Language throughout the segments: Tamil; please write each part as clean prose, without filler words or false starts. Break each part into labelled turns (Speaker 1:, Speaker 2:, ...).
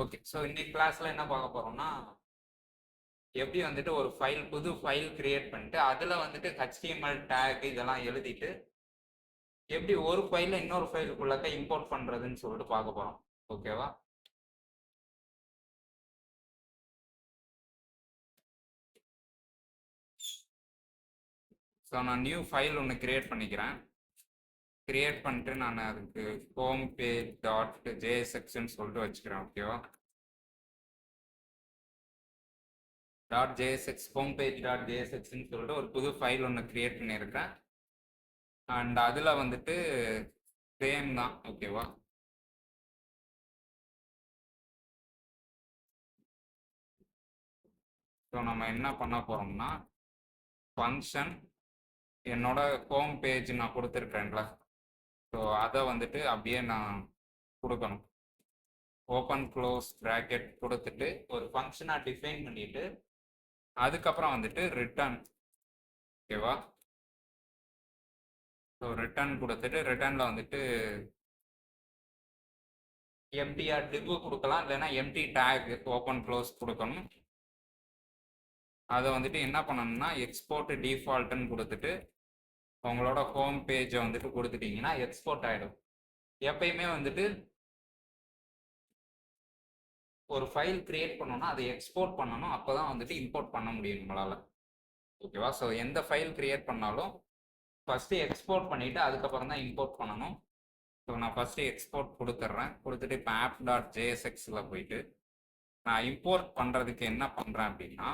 Speaker 1: ஓகே, ஸோ இன்னைக்கு கிளாஸ்ல என்ன பார்க்க போறோம்னா, எப்படி வந்துட்டு ஒரு புது ஃபைல் கிரியேட் பண்ணிட்டு அதில் வந்துட்டு HTML டேக் இதெல்லாம் எழுதிட்டு எப்படி ஒரு ஃபைலில் இன்னொரு ஃபைலுக்குள்ளக்க இம்போர்ட் பண்ணுறதுன்னு சொல்லிட்டு பார்க்க போகிறோம். ஓகேவா? ஸோ நான் நியூ ஃபைல் ஒன்று கிரியேட் பண்ணிக்கிறேன். கிரியேட் பண்ணிட்டு நான் அதுக்கு ஹோம் பேஜ் டாட் ஜேஎஸ்எக்ஸ்ன்னு சொல்லிட்டு வச்சுக்கிறேன். ஓகேவா? Dot JSX home page dot ஜேஎஸ்எக்ஸ்ன்னு சொல்லிட்டு ஒரு புது ஃபைல் ஒன்று கிரியேட் பண்ணியிருக்கேன். அண்ட் அதில் வந்துட்டு சேம் தான். ஓகேவா? ஸோ நம்ம என்ன பண்ண போகிறோம்னா, ஃபங்க்ஷன் என்னோட ஹோம் பேஜ் நான் கொடுத்துருக்கேன்ல, ஸோ அதை வந்துட்டு அப்படியே நான் கொடுக்கணும். ஓப்பன் க்ளோஸ் ப்ராக்கெட் கொடுத்துட்டு ஒரு ஃபங்க்ஷனாக டிஃபைன் பண்ணிட்டு அதுக்கப்புறம் வந்துட்டு ரிட்டர்ன். ஓகேவா? ஸோ ரிட்டர்ன் கொடுத்துட்டு ரிட்டர்னில் வந்துட்டு எம்டிஆர் டிவ் கொடுக்கலாம், இல்லைன்னா எம்டி டேக் ஓப்பன் க்ளோஸ் கொடுக்கணும். அதை வந்துட்டு என்ன பண்ணணும்னா எக்ஸ்போர்ட் டிஃபால்ட்டுன்னு கொடுத்துட்டு உங்களோட ஹோம் பேஜை வந்துட்டு கொடுத்துட்டீங்கன்னா எக்ஸ்போர்ட் ஆகிடும். எப்பயுமே வந்துட்டு ஒரு ஃபைல் கிரியேட் பண்ணணும்னா அதை எக்ஸ்போர்ட் பண்ணணும், அப்போ தான் வந்துட்டு இம்போர்ட் பண்ண முடியும் நம்மளால். ஓகேவா? ஸோ எந்த ஃபைல் கிரியேட் பண்ணாலும் ஃபஸ்ட்டு எக்ஸ்போர்ட் பண்ணிவிட்டு அதுக்கப்புறம் தான் இம்போர்ட் பண்ணணும். ஸோ நான் ஃபஸ்ட்டு எக்ஸ்போர்ட் கொடுத்துட்றேன். கொடுத்துட்டு இப்போ ஆப் டாட் ஜேஎஸ்எக்ஸில் போயிட்டு நான் இம்போர்ட் பண்ணுறதுக்கு என்ன பண்ணுறேன் அப்படின்னா,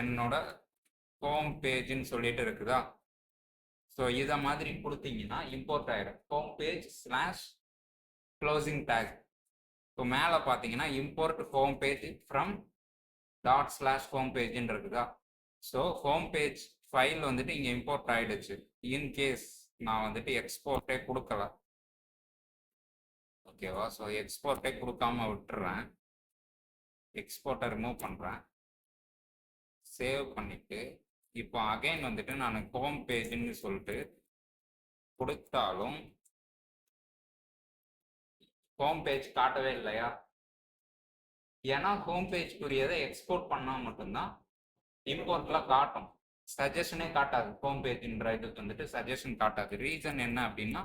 Speaker 1: என்னோட ஹோம் பேஜ்னு சொல்லிட்டு இருக்குதா, ஸோ இதை மாதிரி கொடுத்தீங்கன்னா இம்போர்ட் ஆகிடும். Home page slash closing tag. இப்போ மேலே பார்த்தீங்கன்னா import home page from dot slash home பேஜ்ன்னு இருக்குதா, ஸோ ஹோம் பேஜ் ஃபைல் வந்துட்டு இங்கே இம்போர்ட் ஆகிடுச்சு. இன்கேஸ் நான் வந்துட்டு எக்ஸ்போர்ட்டே கொடுக்கல. ஓகேவா? ஸோ எக்ஸ்போர்ட்டே கொடுக்காம விட்டுறேன். எக்ஸ்போர்ட்டை ரிமூவ் பண்ணுறேன், சேவ் பண்ணிவிட்டு இப்போ அகைன் வந்துட்டு நான் ஹோம் பேஜ்ன்னு சொல்லிட்டு கொடுத்தாலும் ஹோம் பேஜ் காட்டவே இல்லையா? ஏன்னா ஹோம் பேஜ்க்குரியதை எக்ஸ்போர்ட் பண்ணால் மட்டும்தான் இம்போர்ட்லாம் காட்டும். சஜஷனே காட்டாது. ஹோம் பேஜ்ன்ற இதுக்கு வந்துட்டு சஜஷன் காட்டாது. ரீசன் என்ன அப்படின்னா,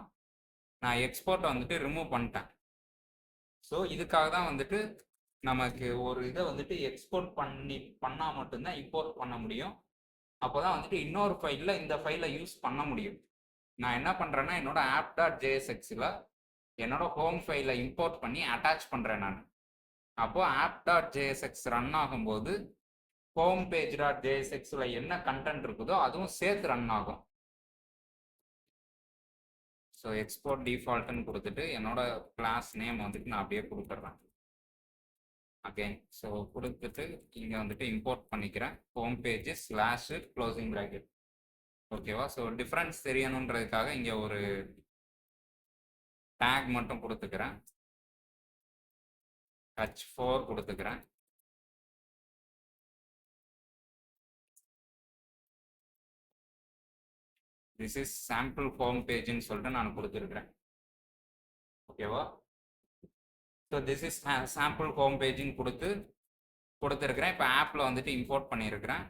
Speaker 1: நான் எக்ஸ்போர்ட்டை வந்துட்டு ரிமூவ் பண்ணிட்டேன். ஸோ இதுக்காக தான் வந்துட்டு நமக்கு ஒரு இதை வந்துட்டு எக்ஸ்போர்ட் பண்ணால் மட்டும்தான் இம்போர்ட் பண்ண முடியும். அப்போ தான் வந்துட்டு இன்னொரு ஃபைலில் இந்த ஃபைலை யூஸ் பண்ண முடியும். நான் என்ன பண்ணுறேன்னா என்னோட ஆப் டாட் ஜேஎஸ்எக்ஸில் என்னோட ஹோம் ஃபைலை இம்போர்ட் பண்ணி அட்டாச் பண்ணுறேன் நான். அப்போது ஆப் டாட் ஜேஎஸ்எக்ஸ் ரன் ஆகும்போது ஹோம் பேஜ் டாட் ஜேஎஸ்எக்ஸில் என்ன கண்டென்ட் இருக்குதோ அதுவும் சேர்த்து ரன் ஆகும். ஸோ எக்ஸ்போர்ட் டிஃபால்ட்டுன்னு கொடுத்துட்டு என்னோட கிளாஸ் நேம் வந்துட்டு நான் அப்படியே கொடுத்துட்றேன். அகைன் ஸோ கொடுத்துட்டு இங்கே வந்துட்டு இம்போர்ட் பண்ணிக்கிறேன் home page slash closing bracket. ஓகேவா? ஸோ டிஃப்ரென்ஸ் தெரியணுன்றதுக்காக இங்கே ஒரு டேக் மட்டும் கொடுத்துக்கிறேன். H4 கொடுத்துக்கிறேன். திஸ் இஸ் சாம்பிள் ஹோம் பேஜ்ன்னு சொல்லிட்டு நான் கொடுத்துருக்கிறேன். ஓகேவா? So this is sample home பேஜ்ன்னு கொடுத்துருக்கிறேன். இப்போ ஆப்பில் வந்துட்டு இம்போர்ட் பண்ணியிருக்கிறேன்.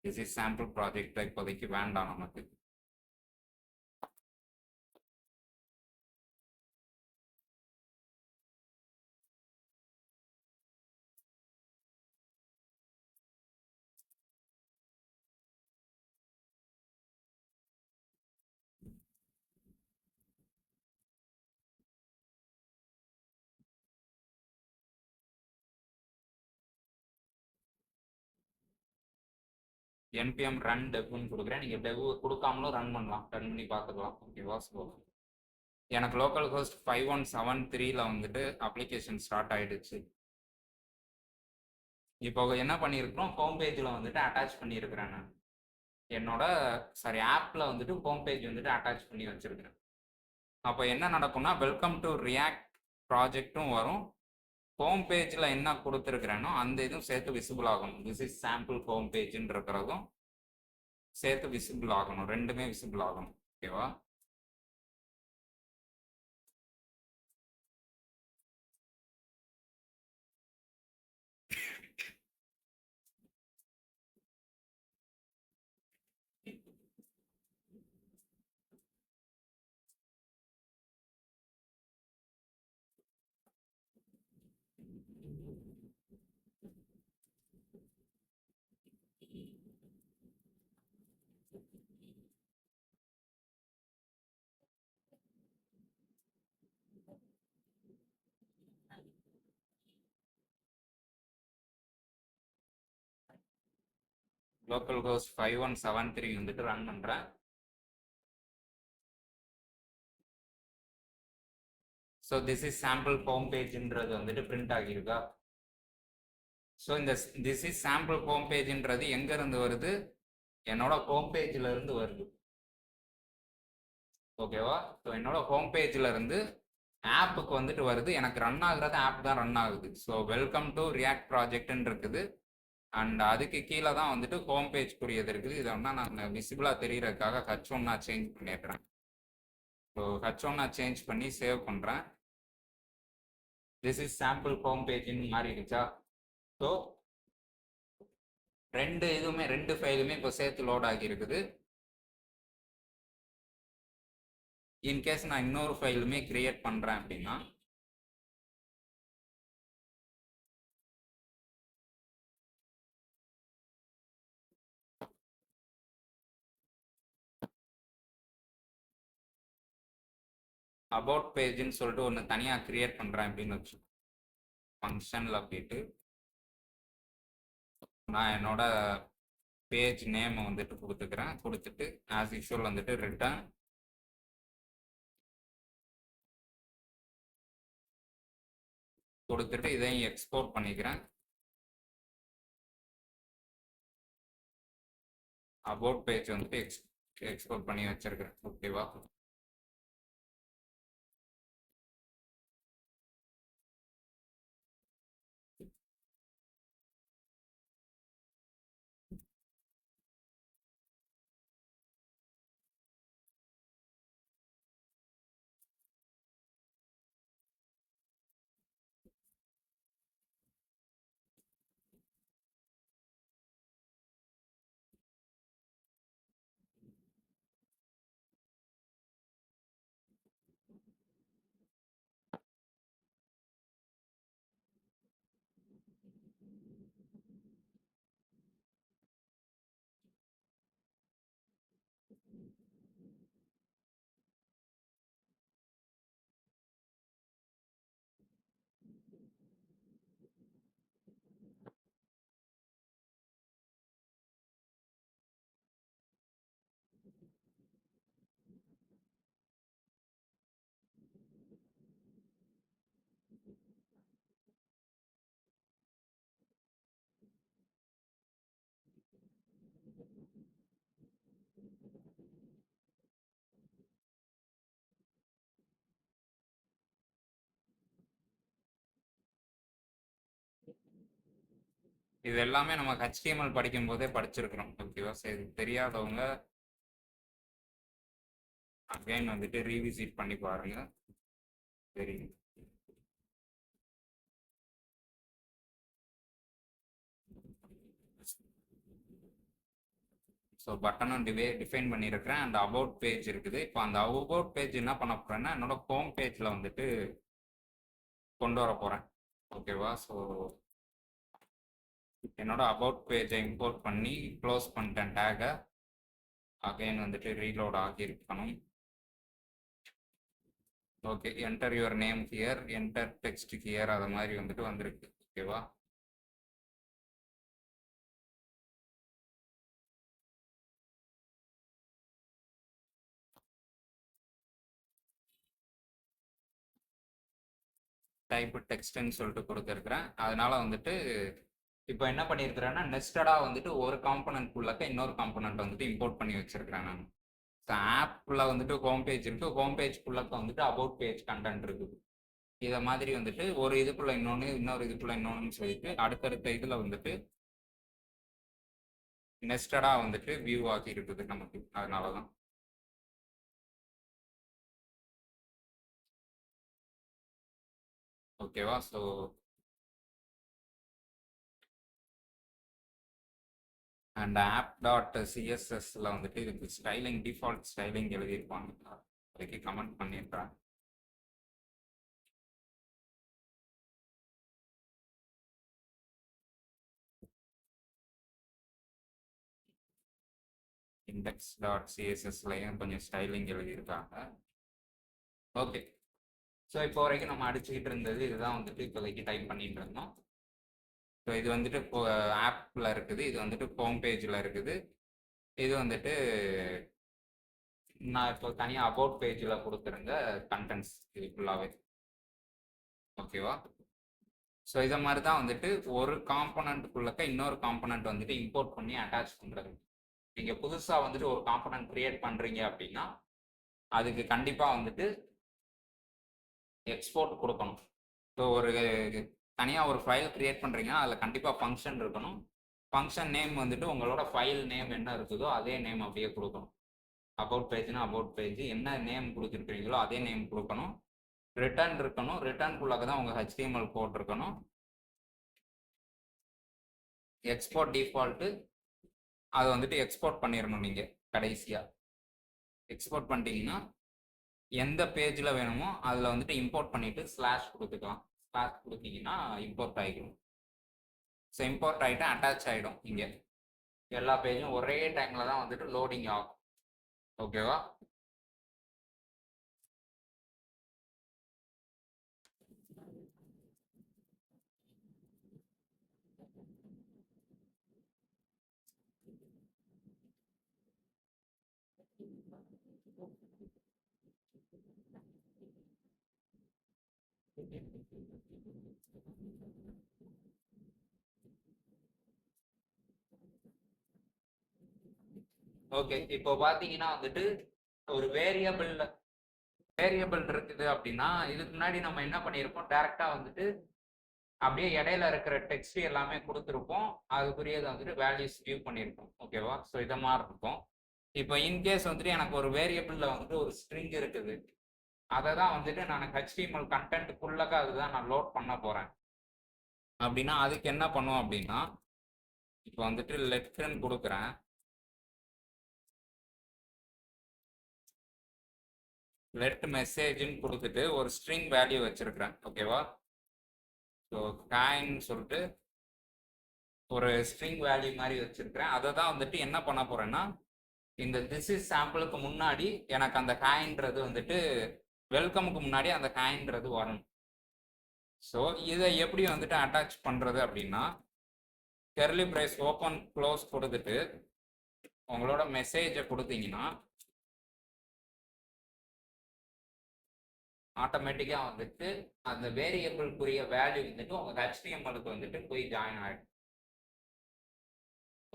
Speaker 1: திஸ் இஸ் சாம்பிள் ப்ராஜெக்ட் இப்போதைக்கு வேண்டாம் நமக்கு. npm run devன்னு கொடுக்குறேன். நீங்கள் dev கொடுக்காமலும் ரன் பண்ணலாம், ரன் பண்ணி பார்த்துக்கலாம். ஓகேவா? ஸோ எனக்கு லோக்கல் ஹோஸ்ட் 5173 வந்துட்டு அப்ளிகேஷன் ஸ்டார்ட் ஆகிடுச்சு. இப்போ என்ன பண்ணியிருக்கிறோம், ஹோம் பேஜில் வந்துட்டு அட்டாச் பண்ணியிருக்கிறேன் நான். என்னோட ஆப்பில் வந்துட்டு ஹோம் பேஜ் வந்துட்டு அட்டாச் பண்ணி வச்சுருக்கிறேன். அப்போ என்ன நடக்கும்னா வெல்கம் டு ரியாக்ட் ப்ராஜெக்டும் வரும், ஹோம் பேஜில் என்ன கொடுத்துருக்குறேனோ அந்த இதுவும் சேர்த்து விசிபிள் ஆகணும். திஸ் இஸ் சாம்பிள் ஹோம் பேஜ்ன்னு இருக்கிறதும் சேர்த்து விசிபிள் ஆகணும், ரெண்டுமே விசிபிள் ஆகணும். ஓகேவா? லோக்கல் ஹோஸ்ட் 5173 வந்துட்டு ரன் பண்ணுறேன். So this is sample home பேஜ்ன்றது வந்துட்டு பிரிண்ட் ஆகியிருக்கா. ஸோ இந்த திஸ் இஸ் சாம்பிள் ஹோம் பேஜ்ன்றது எங்கேருந்து வருது, என்னோட ஹோம் பேஜில் இருந்து வருது. ஓகேவா. ஸோ என்னோட ஹோம் பேஜில் இருந்து ஆப்புக்கு வந்துட்டு வருது. எனக்கு ரன் ஆகுறது ஆப் தான் ரன் ஆகுது. ஸோ வெல்கம் டு ரியாக்ட் ப்ராஜெக்ட்னு இருக்குது. அண்ட் அதுக்கு கீழே தான் வந்துட்டு ஹோம் பேஜ்க்குரியது இருக்குது. இதை வந்து நான் விசிபிளாக தெரியறதுக்காக H1 நான் சேஞ்ச் பண்ணிடுறேன். ஸோ H1 நான் சேஞ்ச் பண்ணி சேவ் பண்ணுறேன். திஸ் இஸ் சாம்பிள் ஹோம் பேஜ்னு மாறிடுச்சா. ஸோ ரெண்டு ஃபைலுமே இப்போ சேர்த்து லோட் ஆகி இருக்குது. இன்கேஸ் நான் இன்னொரு ஃபைலுமே கிரியேட் பண்ணுறேன் அப்படின்னா அபவுட் பேஜ்னு சொல்லிட்டு ஒன்று தனியாக கிரியேட் பண்ணுறேன் அப்படின்னு வச்சு ஃபங்க்ஷனில் போயிட்டு நான் என்னோட பேஜ் நேமை வந்துட்டு கொடுத்துக்கிறேன். கொடுத்துட்டு ஆஸ் யூஷுவல் வந்துட்டு ரிட்டர்ன் கொடுத்துட்டு இதையும் எக்ஸ்போர்ட் பண்ணிக்கிறேன். அபவுட் பேஜ் வந்துட்டு எக்ஸ்போர்ட் பண்ணி வச்சிருக்கிறேன். ஓகேவா. இது எல்லாமே நம்ம HTML படிக்கும் போதே படிச்சிருக்கிறோம். ஓகேவா. சரி, தெரியாதவங்க அகைன் வந்துட்டு ரீவிசிட் பண்ணி பாருங்க. சரி. ஸோ பட்டனும் டிஃபைன் பண்ணியிருக்கிறேன். அண்ட் அபவுட் பேஜ் இருக்குது. இப்போ அந்த அபவுட் பேஜ் என்ன பண்ண போகிறேன்னா என்னோட ஹோம் பேஜில் வந்துட்டு கொண்டு வர போகிறேன். ஓகேவா. ஸோ என்னோட அபவுட் பேஜை இம்போர்ட் பண்ணி க்ளோஸ் பண்ணிட்டேன் டேகை. அகைன் வந்துட்டு ரீலோட் ஆகியிருக்கணும். Okay. Enter your name here, enter text here, அது மாதிரி வந்துட்டு வந்திருக்கு. ஓகேவா. டைப் டெக்ஸ்ட்னு சொல்லிட்டு கொடுத்துருக்குறேன். அதனால வந்துட்டு இப்போ என்ன பண்ணியிருக்கிறேன்னா நெஸ்டடாக வந்துட்டு ஒரு காம்பனண்ட் உள்ளக்க இன்னொரு காம்பனண்ட் வந்துட்டு இம்போர்ட் பண்ணி வச்சிருக்கிறேன் நான். ஸோ ஆப்பில் வந்துட்டு ஹோம் பேஜ் இருக்குது. ஹோம் பேஜ்க்குள்ளக்க வந்துட்டு அபவுட் பேஜ் கண்டென்ட் இருக்குது. இதை மாதிரி வந்துட்டு ஒரு இதுக்குள்ள இன்னொன்று, இன்னொரு இதுக்குள்ள இன்னொன்னு சொல்லிட்டு அடுத்தடுத்த இதில் வந்துட்டு நெஸ்டடாக வந்துட்டு வியூ ஆகி இருக்குது நமக்கு. அதனால தான். ஓகேவா. ஸோ அண்ட் ஆப் டாட் சிஎஸ்எஸ்ல வந்துட்டு இதுக்கு ஸ்டைலிங், டிஃபால்ட் ஸ்டைலிங் எழுதியிருப்பாங்க. அதுக்கு கமெண்ட் பண்ணியிருக்கேன். இண்டெக்ஸ் டாட் சிஎஸ்எஸ்லையும் கொஞ்சம் ஸ்டைலிங் எழுதியிருக்காங்க. ஓகே. ஸோ இப்போ வரைக்கும் நம்ம அடிச்சுக்கிட்டு இருந்தது இதுதான் வந்துட்டு இப்போதைக்கு டைப் பண்ணிட்டு இருந்தோம். ஸோ இது வந்துட்டு இப்போ ஆப்பில் இருக்குது, இது வந்துட்டு ஹோம் பேஜில் இருக்குது, இது வந்துட்டு நான் இப்போ தனியாக அபவுட் பேஜில் கொடுத்துருங்க கண்டென்ட்ஸ் இது ஃபுல்லாகவே. ஓகேவா? ஸோ இதை மாதிரி தான் வந்துட்டு ஒரு காம்பனண்ட்டுக்குள்ளக்க இன்னொரு காம்பனண்ட் வந்துட்டு இம்போர்ட் பண்ணி அட்டாச் பண்ணுறது. நீங்கள் புதுசாக வந்துட்டு ஒரு காம்பனண்ட் கிரியேட் பண்ணுறீங்க அப்படின்னா அதுக்கு கண்டிப்பாக வந்துட்டு எக்ஸ்போர்ட் கொடுக்கணும். ஸோ ஒரு தனியாக ஒரு ஃபைல் கிரியேட் பண்ணுறீங்கன்னா அதில் கண்டிப்பாக ஃபங்க்ஷன் இருக்கணும். ஃபங்க்ஷன் நேம் வந்துட்டு உங்களோட ஃபைல் நேம் என்ன இருக்குதோ அதே நேம் அப்படியே கொடுக்கணும். அபவுட் பேஜ்னா அபவுட் பேஜ் என்ன நேம் கொடுத்துருக்கீங்களோ அதே நேம் கொடுக்கணும். ரிட்டர்ன் இருக்கணும், ரிட்டர்னுக்குள்ளாக தான் உங்கள் HTML கோட் இருக்கணும். எக்ஸ்போர்ட் டிஃபால்ட்டு அதை வந்துட்டு எக்ஸ்போர்ட் பண்ணிடணும். நீங்கள் கடைசியாக எக்ஸ்போர்ட் பண்ணிட்டீங்கன்னா எந்த பேஜில் வேணுமோ அதில் வந்துட்டு இம்போர்ட் பண்ணிவிட்டு ஸ்லாஷ் கொடுத்துக்கலாம். ஸ்லாஷ் கொடுத்தீங்கன்னா இம்போர்ட் ஆகிடும். ஸோ இம்போர்ட் ஆகிட்டு அட்டாச் ஆகிடும். இங்கே எல்லா பேஜும் ஒரே டைமில் தான் வந்துட்டு லோடிங் ஆகும். ஓகேவா? ஓகே, இப்போ பார்த்தீங்கன்னா வந்துட்டு ஒரு வேரியபிள் இருக்குது அப்படின்னா இதுக்கு முன்னாடி நம்ம என்ன பண்ணியிருப்போம், டைரெக்டாக வந்துட்டு அப்படியே இடையில இருக்கிற டெக்ஸ்ட் எல்லாமே கொடுத்துருப்போம், அதுக்குரியதை வந்துட்டு வேல்யூஸ் வியூ பண்ணியிருப்போம். ஓகேவா? ஸோ இதை மாதிரி இருக்கும். இப்போ இன்கேஸ் வந்துட்டு எனக்கு ஒரு வேரியபிளில் வந்துட்டு ஒரு ஸ்ட்ரிங் இருக்குது, அதை தான் வந்துட்டு நான் HTML கண்டென்ட்டுக்குள்ளக்க அதுதான் நான் லோட் பண்ண போகிறேன் அப்படின்னா அதுக்கு என்ன பண்ணுவோம் அப்படின்னா, இப்போ வந்துட்டு லெட்ன்னு கொடுக்குறேன். லெட் மெசேஜ்னு கொடுத்துட்டு ஒரு ஸ்ட்ரிங் வேல்யூ வச்சிருக்கிறேன். ஓகேவா? ஸோ காயின்னு சொல்லிட்டு ஒரு ஸ்ட்ரிங் வேல்யூ மாதிரி வச்சிருக்கிறேன். அதை தான் வந்துட்டு என்ன பண்ண போறேன்னா, இந்த திஸ் இஸ் சாம்பிளுக்கு முன்னாடி எனக்கு அந்த காயின்றது வந்துட்டு வெல்கமுக்கு முன்னாடி அந்த காயின்றது வரணும். ஸோ இதை எப்படி வந்துட்டு அட்டாச் பண்றது அப்படின்னா, கர்லி பிரேஸ் ஓப்பன் க்ளோஸ் கொடுத்துட்டு உங்களோட மெசேஜை கொடுத்தீங்கன்னா ஆட்டோமேட்டிக்காக வந்துட்டு அந்த வேரியபிள்க்குரிய வேல்யூ வந்துட்டு உங்கள் HTMLக்கு வந்துட்டு போய் ஜாயின் ஆகிடும்.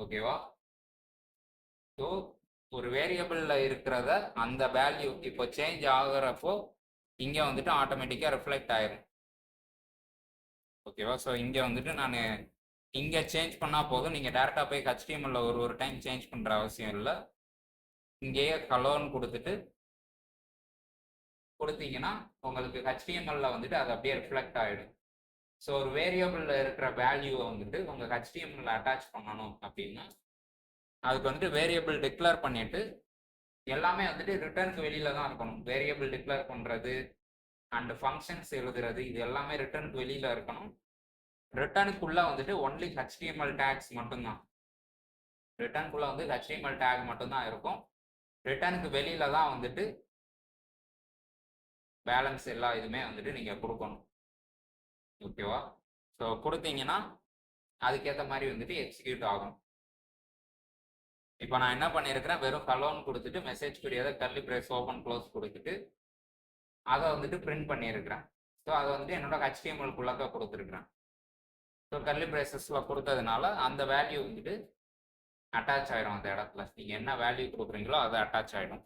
Speaker 1: ஓகேவா? ஸோ ஒரு வேரியபிளில் இருக்கிறத அந்த வேல்யூ இப்போ சேஞ்ச் ஆகுறப்போ இங்கே வந்துட்டு ஆட்டோமேட்டிக்காக ரிஃப்ளெக்ட் ஆயிரும். ஓகேவா? ஸோ இங்கே வந்துட்டு நான் இங்கே சேஞ்ச் பண்ணால் போதும், நீங்கள் டேரெக்டாக போய் HTML ஒரு டைம் சேஞ்ச் பண்ணுற அவசியம் இல்லை. இங்கேயே கலோன்னு கொடுத்தீங்கன்னா உங்களுக்கு HTML வந்துட்டு அது அப்படியே ரிஃப்ளெக்ட் ஆகிடும். ஸோ ஒரு வேரியபிளில் இருக்கிற வேல்யூவை வந்துட்டு உங்கள் HTML அட்டாச் பண்ணணும் அப்படின்னா அதுக்கு வந்துட்டு வேரியபிள் டிக்ளேர் பண்ணிட்டு எல்லாமே வந்துட்டு ரிட்டர்னுக்கு வெளியில தான் இருக்கணும். வேரியபிள் டிக்ளேர் பண்ணுறது அண்ட் ஃபங்க்ஷன்ஸ் எழுதுறது இது எல்லாமே ரிட்டர்னுக்கு வெளியில இருக்கணும். ரிட்டர்னுக்குள்ள வந்துட்டு ஒன்லி HTML டேக்ஸ் மட்டும்தான். ரிட்டர்னுக்குள்ள வந்து HTML டேக் மட்டும்தான் இருக்கும். ரிட்டர்னுக்கு வெளியில தான் வந்துட்டு பேலன்ஸ் எல்லா இதுவுமே வந்துட்டு நீங்கள் கொடுக்கணும். ஓகேவா? ஸோ கொடுத்தீங்கன்னா அதுக்கேற்ற மாதிரி வந்துட்டு எக்ஸிக்யூட் ஆகும். இப்போ நான் என்ன பண்ணியிருக்கிறேன், வெறும் கலோன்னு கொடுத்துட்டு மெசேஜ் புரியாத கர்லி பிரேஸ் ஓப்பன் க்ளோஸ் கொடுத்துட்டு அதை வந்துட்டு பிரிண்ட் பண்ணியிருக்கிறேன். ஸோ அதை வந்துட்டு என்னோட HTML-க்குள்ளாக கொடுத்துருக்குறேன். ஸோ கர்லி பிரேசஸில் கொடுத்ததுனால அந்த வேல்யூ வந்துட்டு அட்டாச் ஆகிடும். அந்த இடத்துல நீங்கள் என்ன வேல்யூ கொடுக்குறீங்களோ அது அட்டாச் ஆகிடும்.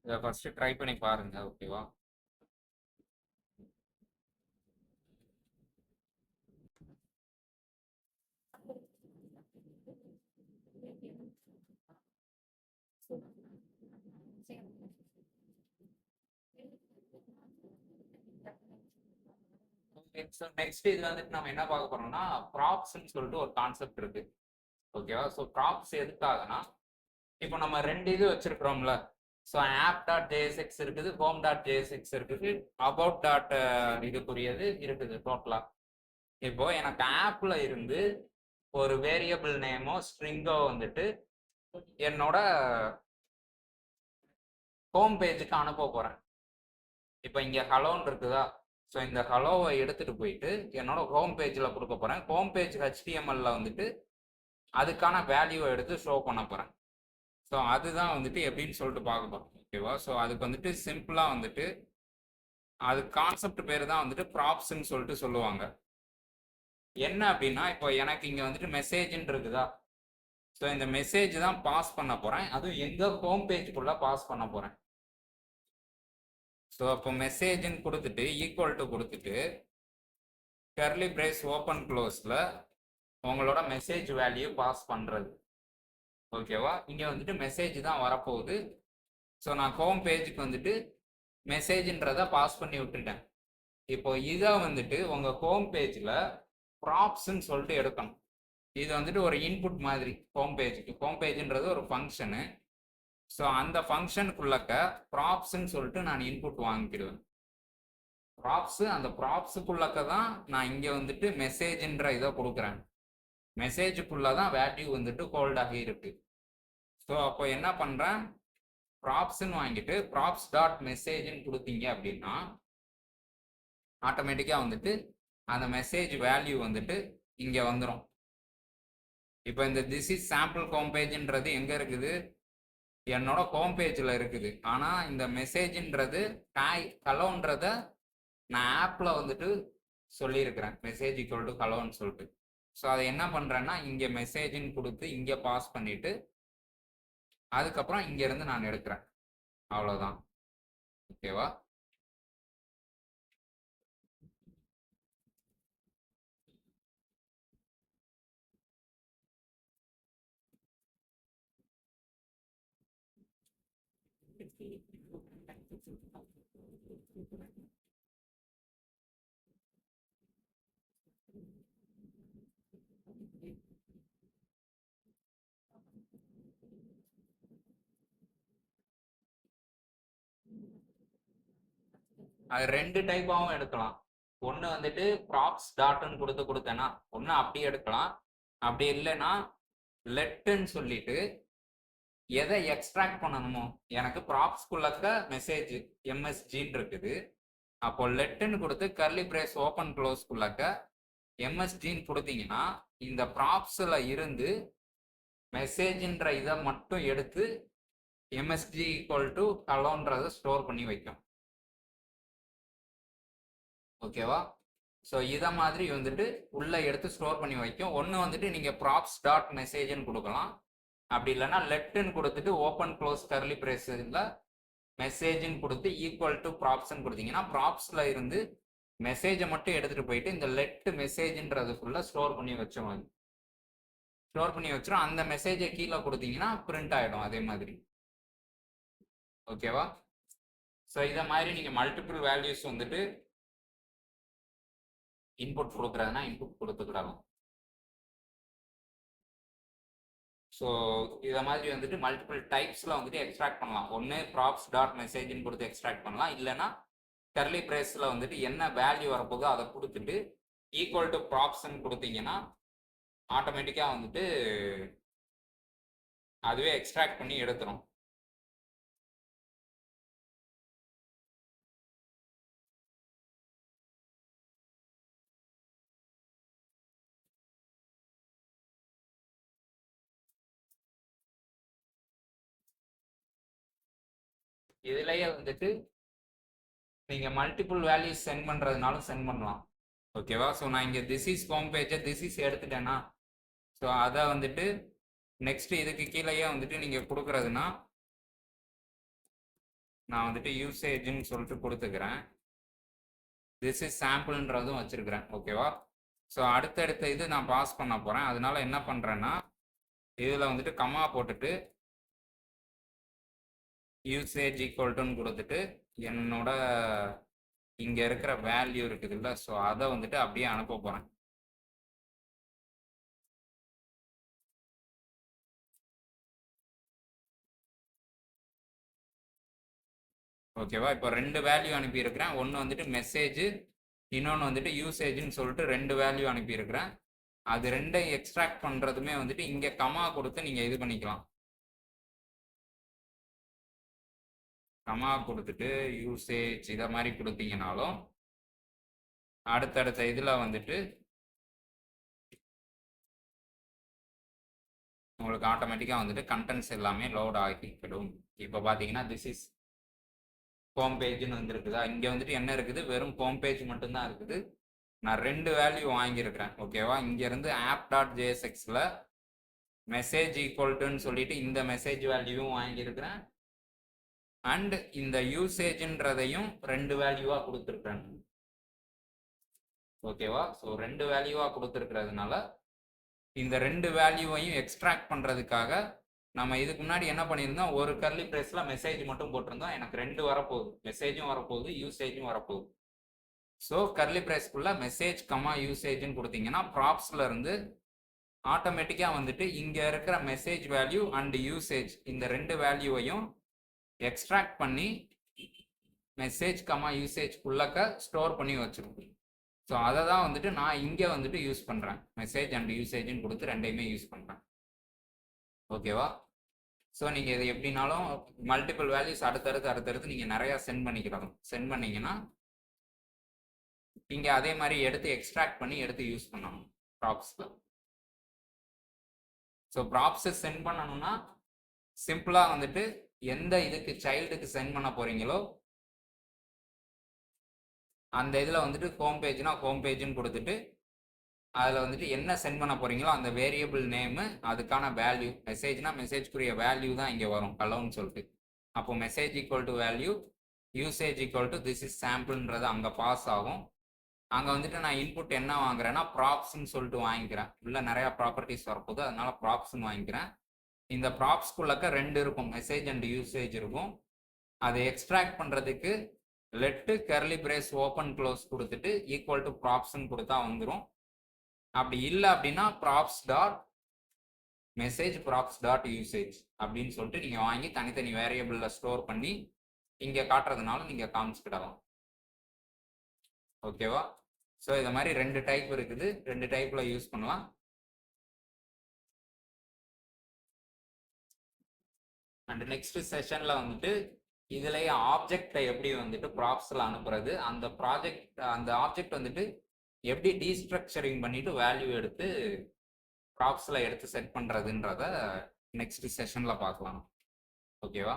Speaker 1: இதை ஃபர்ஸ்ட் ட்ரை பண்ணி பாருங்க. ஓகேவா? நெக்ஸ்ட் இது வந்துட்டு நம்ம என்ன பார்க்க போறோம்னா ப்ராப்ஸ்ன்னு சொல்லிட்டு ஒரு கான்செப்ட் இருக்கு. ஓகேவா? ஸோ ப்ராப்ஸ் எதுக்காகனா, இப்போ நம்ம ரெண்டு இது வச்சிருக்கிறோம்ல. ஸோ ஆப் டாட் ஜேஎஸ்எக்ஸ் இருக்குது, ஹோம் டாட் ஜேஎஸ்எக்ஸ் இருக்குது, அபவுட் டாட் இதுக்குரியது இருக்குது டோட்டலா. இப்போ எனக்கு ஆப்ல இருந்து ஒரு வேரியபிள் நேமோ ஸ்ட்ரிங்கோ வந்துட்டு என்னோட ஹோம் பேஜுக்கு அனுப்ப போறேன். இப்போ இங்க ஹலோன்னு இருக்குதா? ஸோ இந்த ஹலோவை எடுத்துட்டு போயிட்டு என்னோட ஹோம் பேஜில் கொடுக்க போறேன். ஹோம் பேஜ் ஹெச்டிஎம்எல்ல வந்துட்டு அதுக்கான வேல்யூவை எடுத்து ஷோ பண்ண போறேன். ஸோ அதுதான் வந்துட்டு எப்படின்னு சொல்லிட்டு பார்க்க போறோம். ஓகேவா? ஸோ அதுக்கு வந்துட்டு சிம்பிளா வந்துட்டு அது கான்செப்ட் பேர் தான் வந்துட்டு ப்ராப்ஸ்ன்னு சொல்லிட்டு சொல்லுவாங்க. என்ன அப்படின்னா, இப்போ எனக்கு இங்க வந்துட்டு மெசேஜ்ன்னு இருக்குதா? ஸோ இந்த மெசேஜ் தான் பாஸ் பண்ண போறேன். அதுவும் எங்க ஹோம் பேஜுக்குள்ள பாஸ் பண்ண போறேன். ஸோ அப்போ மெசேஜ்ன்னு கொடுத்துட்டு ஈக்குவல் டு கொடுத்துட்டு கர்லி பிரேஸ் ஓப்பன் க்ளோஸ்ல உங்களோட மெசேஜ் வேல்யூ பாஸ் பண்றது. ஓகேவா? இங்க வந்துட்டு மெசேஜ் தான் வரப்போகுது. ஸோ நான் ஹோம் பேஜுக்கு வந்துட்டு மெசேஜ்ன்றதை பாஸ் பண்ணி விட்டுட்டேன். இப்போ இதை வந்துட்டு உங்க ஹோம் பேஜில் ப்ராப்ஸ்ன்னு சொல்லிட்டு எடுக்கணும். இது வந்துட்டு ஒரு இன்புட் மாதிரி ஹோம் பேஜுக்கு. ஹோம் பேஜ்ன்றது ஒரு ஃபங்க்ஷனு. ஸோ அந்த ஃபங்க்ஷனுக்குள்ளக்க ப்ராப்ஸ்ன்னு சொல்லிட்டு நான் இன்புட் வாங்கிக்கிடுவேன். ப்ராப்ஸ் அந்த ப்ராப்ஸுக்குள்ளக்க தான் நான் இங்கே வந்துட்டு மெசேஜ்ன்ற இதை கொடுக்குறேன். மெசேஜுக்குள்ள தான் வேல்யூ வந்துட்டு ஹோல்ட் ஆகி இருக்கு. ஸோ அப்போ என்ன பண்ணுறேன், ப்ராப்ஸ்ன்னு வாங்கிட்டு ப்ராப்ஸ் டாட் மெசேஜ்ன்னு கொடுத்தீங்க அப்படின்னா ஆட்டோமேட்டிக்காக வந்துட்டு அந்த மெசேஜ் வேல்யூ வந்துட்டு இங்கே வந்துடும். இப்போ இந்த திஸ் இஸ் சாம்பிள் ஹோம் பேஜ்ன்றது எங்கே இருக்குது? என்னோட ஹோம் பேஜில் இருக்குது. ஆனால் இந்த மெசேஜ்ன்றது ஹலோன்றத நான் ஆப்பில் வந்துட்டு சொல்லியிருக்கிறேன், மெசேஜ் ஈக்குவல் டு ஹலோன்னு சொல்லிட்டு. ஸோ அதை என்ன பண்ணுறேன்னா இங்கே மெசேஜ்ன்னு கொடுத்து இங்கே பாஸ் பண்ணிவிட்டு அதுக்கப்புறம் இங்கேருந்து நான் எடுக்கிறேன். அவ்வளோதான். ஓகேவா? அது ரெண்டு டைப்பாகவும் எடுக்கலாம். ஒன்று வந்துட்டு ப்ராப்ஸ் டாட்னு கொடுத்தேன்னா ஒன்று அப்படியே எடுக்கலாம். அப்படி இல்லைன்னா லெட்டுன்னு சொல்லிட்டு எதை எக்ஸ்ட்ராக்ட் பண்ணணுமோ, எனக்கு ப்ராப்ஸ்குள்ளக்க மெசேஜ் எம்எஸ்ஜின்னு இருக்குது. அப்போ லெட்டுன்னு கொடுத்து கர்லி பிரேஸ் ஓப்பன் க்ளோஸ்க்குள்ளக்க எம்எஸ்ஜின்னு கொடுத்தீங்கன்னா இந்த ப்ராப்ஸில் இருந்து மெசேஜ்ன்ற இதை மட்டும் எடுத்து எம்எஸ்ஜி ஈக்குவல் டு ஹலோன்றதை ஸ்டோர் பண்ணி வைக்கும். ஓகேவா? ஸோ இதை மாதிரி வந்துட்டு உள்ள எடுத்து ஸ்டோர் பண்ணி வைக்கும். ஒன்று வந்துட்டு நீங்கள் ப்ராப்ஸ் டாட் மெசேஜ்னு கொடுக்கலாம். அப்படி இல்லைன்னா லெட்டுன்னு கொடுத்துட்டு ஓப்பன் க்ளோஸ் கர்லி பிரேஸில் மெசேஜ்னு கொடுத்து ஈக்குவல் டு ப்ராப்ஸ்ன்னு கொடுத்தீங்கன்னா ப்ராப்ஸில் இருந்து மெசேஜை மட்டும் எடுத்துகிட்டு போயிட்டு இந்த லெட் மெசேஜ்ன்றதுக்குள்ள ஸ்டோர் பண்ணி வச்சோம். ஸ்டோர் பண்ணி வச்சிடும். அந்த மெசேஜை கீழே கொடுத்தீங்கன்னா பிரிண்ட் ஆகிடும் அதே மாதிரி. ஓகேவா? ஸோ இதை மாதிரி நீங்கள் மல்டிபிள் வேல்யூஸ் வந்துட்டு இன்புட் கொடுக்குறதுனா இன்புட் கொடுத்துக்கிடலாம். ஸோ இதை மாதிரி வந்துட்டு மல்டிபிள் டைப்ஸில் வந்துட்டு எக்ஸ்ட்ராக்ட் பண்ணலாம். ஒன்று ப்ராப்ஸ் டாட் மெசேஜ்னு கொடுத்து எக்ஸ்ட்ராக்ட் பண்ணலாம். இல்லைன்னா கர்லி பிரேஸில் வந்துட்டு என்ன வேல்யூ வரப்போதோ அதை கொடுத்துட்டு ஈக்குவல் டு ப்ராப்ஸ்ன்னு கொடுத்தீங்கன்னா ஆட்டோமேட்டிக்காக வந்துட்டு அதுவே எக்ஸ்ட்ராக்ட் பண்ணி எடுத்துரும். இதுலயே வந்துட்டு நீங்க மல்டிபிள் வேல்யூஸ் சென்ட் பண்றதுனாலும் சென்ட் பண்ணலாம். ஓகேவா? ஸோ நான் இங்கே திஸ் இஸ் ஹோம் பேஜை திஸ் இஸ் எடுத்துட்டேன்னா ஸோ அதை வந்துட்டு நெக்ஸ்ட் இதுக்கு கீழேயே வந்துட்டு நீங்கள் கொடுக்குறதுனா நான் வந்துட்டு யூசேஜ்னு சொல்லிட்டு கொடுத்துக்கிறேன். திஸ் இஸ் சாம்பிள்ன்றதும் வச்சிருக்கிறேன். ஓகேவா? ஸோ அடுத்தடுத்த இது நான் பாஸ் பண்ண போகிறேன். அதனால என்ன பண்ணுறேன்னா இதில் வந்துட்டு கமா போட்டுட்டு யூசேஜ் ஈக்குவல்ட்டுன்னு கொடுத்துட்டு என்னோட இங்கே இருக்கிற வேல்யூ இருக்குது இல்லை, ஸோ அதை வந்துட்டு அப்படியே அனுப்ப போகிறேன். ஓகேவா? இப்போ 2 வேல்யூ அனுப்பியிருக்கிறேன். ஒன்று வந்துட்டு மெசேஜ், இன்னொன்று வந்துட்டு யூசேஜ்னு சொல்லிட்டு 2 வேல்யூ அனுப்பியிருக்கிறேன். அது ரெண்டையும் எக்ஸ்ட்ராக்ட் பண்ணுறதுமே வந்துட்டு இங்கே கமா கொடுத்து நீங்கள் இது பண்ணிக்கலாம். கமா கொடுத்துட்டு யூசேஜ் இதை மாதிரி கொடுத்தீங்கனாலும் அடுத்தடுத்த இதில் வந்துட்டு உங்களுக்கு ஆட்டோமேட்டிக்காக வந்துட்டு கண்டென்ட்ஸ் எல்லாமே லோட் ஆகிக்கிடும். இப்போ பார்த்தீங்கன்னா திஸ் இஸ் ஹோம் பேஜ்னு வந்துருக்குதா? இங்கே வந்துட்டு என்ன இருக்குது? வெறும் ஹோம் பேஜ் மட்டும்தான் இருக்குது. நான் 2 வேல்யூ வாங்கியிருக்கிறேன். ஓகேவா? இங்கேருந்து app.jsxல மெசேஜ் ஈக்குவல்ட்டுன்னு சொல்லிட்டு இந்த மெசேஜ் வேல்யூவும் வாங்கியிருக்கிறேன். அண்ட் இந்த யூசேஜ்ன்றதையும் 2 வேல்யூவாக கொடுத்துருக்குறேன். ஓகேவா? ஸோ 2 வேல்யூவாக கொடுத்துருக்கிறதுனால இந்த 2 வேல்யூவையும் எக்ஸ்ட்ராக்ட் பண்ணுறதுக்காக நம்ம இதுக்கு முன்னாடி என்ன பண்ணியிருந்தோம்? ஒரு கர்லி பிரேஸில் மெசேஜ் மட்டும் போட்டிருந்தோம். எனக்கு 2 வரப்போகுது, மெசேஜும் வரப்போகுது, யூசேஜும் வரப்போகுது. ஸோ கர்லி பிரேஸ்க்குள்ள மெசேஜ் கமா யூசேஜ்னு கொடுத்தீங்கன்னா ப்ராப்ஸ்ல இருந்து ஆட்டோமேட்டிக்காக வந்துட்டு இங்கே இருக்கிற மெசேஜ் வேல்யூ அண்ட் யூசேஜ் இந்த 2 வேல்யூவையும் எக்ஸ்ட்ராக்ட் பண்ணி மெசேஜ் கமா யூசேஜ்க்குள்ளக்க ஸ்டோர் பண்ணி வச்சுருக்கோம். ஸோ அதை தான் வந்துட்டு நான் இங்கே வந்துட்டு யூஸ் பண்ணுறேன். மெசேஜ் அண்ட் யூசேஜ்னு கொடுத்து ரெண்டையுமே யூஸ் பண்ணுறேன். ஓகேவா? ஸோ நீங்கள் இது எப்படினாலும் மல்டிபிள் வேல்யூஸ் அடுத்தடுத்து நீங்கள் நிறையா சென்ட் பண்ணிக்கிறோம். சென்ட் பண்ணிங்கன்னா இங்கே அதே மாதிரி எடுத்து எக்ஸ்ட்ராக்ட் பண்ணி எடுத்து யூஸ் பண்ணணும் ப்ராப்ஸில். ஸோ ப்ராப்ஸை சென்ட் பண்ணணும்னா சிம்பிளாக வந்துட்டு எந்த இதுக்கு சைல்டுக்கு சென்ட் பண்ண போகிறீங்களோ அந்த இதில் வந்துட்டு ஹோம் பேஜ்னா ஹோம் பேஜ்னு கொடுத்துட்டு அதில் வந்துட்டு என்ன சென்ட் பண்ண போகிறீங்களோ அந்த வேரியபிள் நேமு, அதுக்கான வேல்யூ, மெசேஜ்னா மெசேஜ்க்குரிய வேல்யூ தான் இங்கே வரும் கலோன்னு சொல்லிட்டு. அப்போ message equal to value, usage equal to this is சாம்பிள்ன்றது அங்கே பாஸ் ஆகும். அங்கே வந்துட்டு நான் இன்புட் என்ன வாங்குறேன்னா ப்ராப்ஸ்ன்னு சொல்லிட்டு வாங்கிக்கிறேன். உள்ள நிறையா ப்ராப்பர்ட்டிஸ் வரப்போகுது, அதனால ப்ராப்ஸ்ன்னு வாங்கிக்கிறேன். இந்த ப்ராப்ஸ்குள்ளக்க 2 இருக்கும், மெசேஜ் அண்ட் யூசேஜ் இருக்கும். அதை எக்ஸ்ட்ராக்ட் பண்ணுறதுக்கு let curly brace open close கொடுத்துட்டு ஈக்குவல் டு ப்ராப்ஸ்ன்னு கொடுத்தா வந்துடும். அப்படி இல்லை அப்படின்னா props dot message props dot usage அப்படின்னு சொல்லிட்டு நீங்கள் வாங்கி தனித்தனி வேரியபிளில் ஸ்டோர் பண்ணி இங்கே காட்டுறதுனால நீங்கள் காமிச்சுக்கிடலாம். ஓகேவா? ஸோ இதை மாதிரி 2 டைப் இருக்குது, 2 டைப்பில் யூஸ் பண்ணலாம். அண்ட் நெக்ஸ்ட் செஷனில் வந்துட்டு இதுலேயே ஆப்ஜெக்டை எப்படி வந்துட்டு ப்ராப்ஸில் அனுப்புறது, அந்த ஆப்ஜெக்ட் வந்துட்டு எப்படி டீஸ்ட்ரக்சரிங் பண்ணிட்டு வேல்யூ எடுத்து ப்ராப்ஸில் எடுத்து செட் பண்ணுறதுன்றத நெக்ஸ்ட் செஷனில் பார்க்கலாம். ஓகேவா?